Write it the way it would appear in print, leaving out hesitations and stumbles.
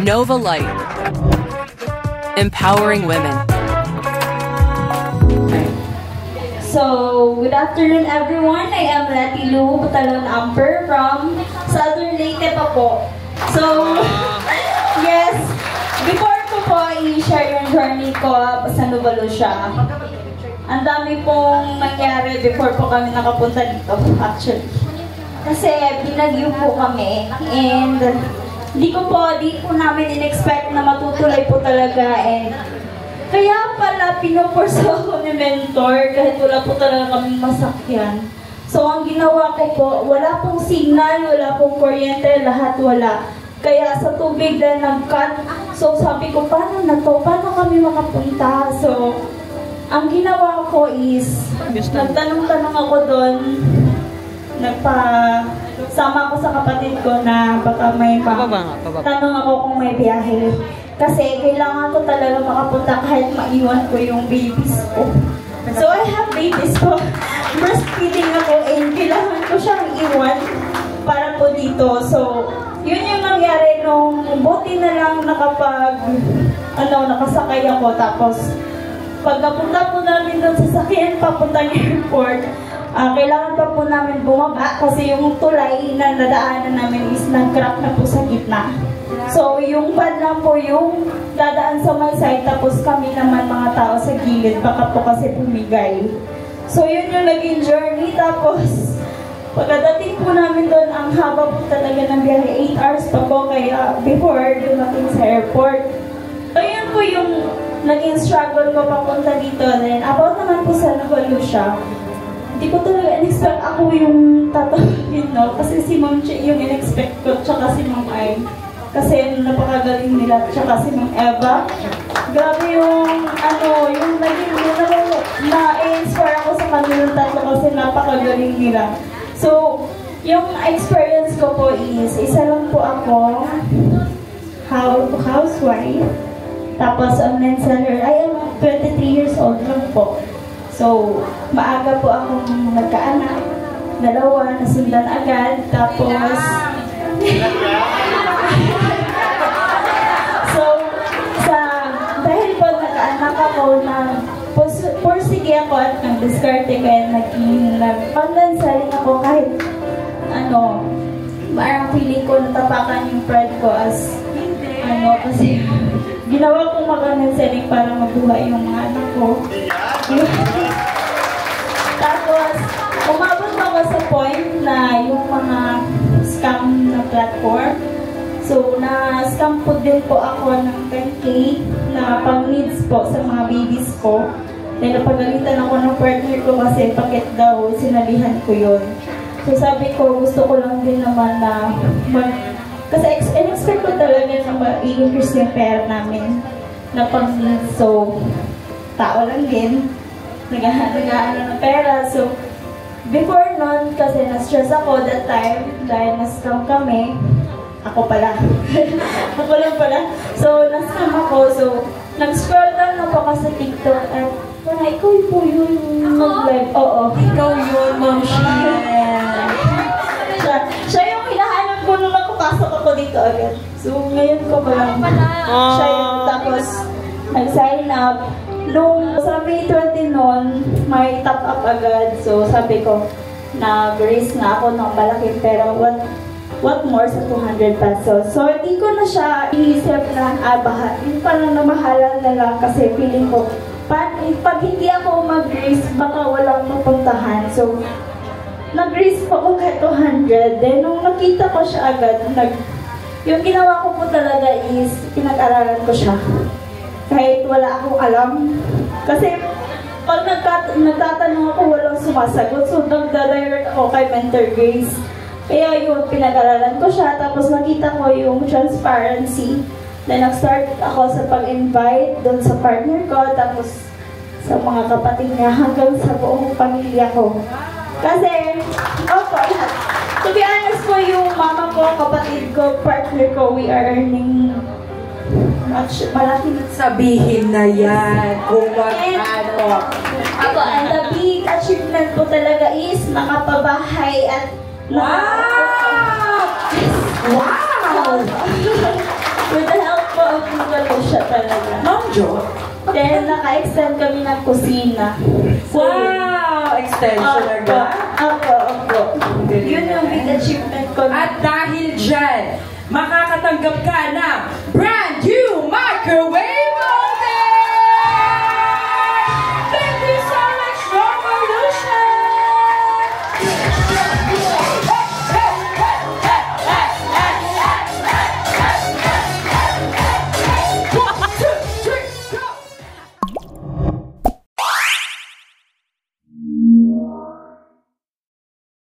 Nova Light. Empowering women. So, good afternoon everyone. I am Letty Lou Butalon Amper from Southern Leyte pa po. So, yes, before ko po i-share yung journey ko sa Nova Lucia, ang dami pong nangyari before po kami nakapunta dito, actually. Kasi binagyo po kami and di po namin in-expect na matutuloy po talaga and kaya pala pinupurso ako ni mentor kahit wala po talaga kaming masakyan. So ang ginawa ko po, wala pong signal, wala pong kuryente, lahat wala. Kaya sa tubig din nag-cut. So sabi ko, paano na to? Paano kami makapunta? So ang ginawa ko is, nagtanong-tanong ako doon, sama ko sa kapatid ko na baka may tanong ako kung may biyahe. Kasi kailangan ko talaga makapunta kahit maiwan ko yung babies ko. So I have babies ko. Breastfeeding ako and kailangan ko siyang iwan para po dito. So yun yung nangyari nung buti na lang nakasakay ako. Tapos pagkapunta po namin doon sa sakyan papuntang airport, kailangan pa po namin bumaba kasi yung tulay na nadaanan namin is nag-crack na po sa gitna. So, yung van lang po yung dadaan sa may side, tapos kami naman mga tao sa gilid, baka po kasi pumigay. So, yun yung naging journey. Tapos, pagkadating po namin doon, ang haba po talaga ng biyahe, 8 hours pa po, kaya before dumating sa airport. So, yun po yung naging struggle ko papunta dito. Then, about naman po sa Nova Lucia, hindi ko talaga in-expect ako yung tatawagin, no? Kasi si Ma'am Che yung in-expect ko, tsaka si Ma'am Ay. Kasi napakagaling nila, tsaka si Ma'am Eva. Grabe yung, yung naging, na-inspire ako sa kanilang tatlo kasi napakagaling nila. So, yung experience ko po is, isa lang po ako, housewife, tapos online seller. I am 23 years old lang po. So, maaga po akong nagkaanak, 2, nasundan agad, tapos so, dahil po nagkaanak ako, pursige ako at nag-discarte kaya nag-online selling ako kahit parang feeling ko natapakan yung pride ko as kasi ginawa kong mag-online selling para mabuhay yung mga anak ko. Tapos, umabot ako sa point na yung mga scam na platform. So, na-scam po din po ako ng 10K na pang-needs po sa mga babies ko. Dahil napagalitan ako ng partner ko kasi bakit daw sinalihan ko yun. So, sabi ko, gusto ko lang din naman na kasi in-expect ko talaga na i-increase yung pera namin na pang-needs. So, tao lang din, nag-aano ng pera. So, before nun, kasi na-stress ako that time, dahil na-scam kami, ako pala. Ako lang pala. So, na-scam ako. So, nag-scroll down na po kasi TikTok at parang ikaw po yun mag-live. Oo. Ikaw yun, Ma'am siya yung hinahanap ko nung nakapasok ako dito agad. So, ngayon ko pa lang. Siya yung tapos nag-sign up. Nung sa May 20 noon, may top up agad. So, sabi ko, nag-raise na ako ng malaking pera. What more sa 200 pesos? So, hindi ko na siya inisip na, yung parang namahalan na lang kasi feeling ko, pag hindi ako mag-raise, baka walang mapuntahan. So, nag-raise po ako kay 200. Then, nung nakita ko siya agad, yung ginawa ko po talaga is, pinag-aralan ko siya. Kahit wala akong alam. Kasi, pag nagtatanong ako, walang sumasagot. So, nagda-direct ako kay Mentor Grace. Kaya yun, pinag-aralan ko siya. Tapos, nakita ko yung transparency. Then, nag-start ako sa pag-invite doon sa partner ko. Tapos, sa mga kapatid niya, hanggang sa buong pamilya ko. Kasi, lahat. To be honest po, yung mama ko, kapatid ko, partner ko, we are earning malaki. Sabihin na yan kung ano. Ako, and the big achievement ko talaga is makapabahay at wow! Wow! with the help out ko siya talaga. Ma'am Jo? Then, naka-extend kami ng kusina. So, Wow! Extension agad. Opo. Yun yung big achievement ko. At dahil dyan, makakatanggap ka ng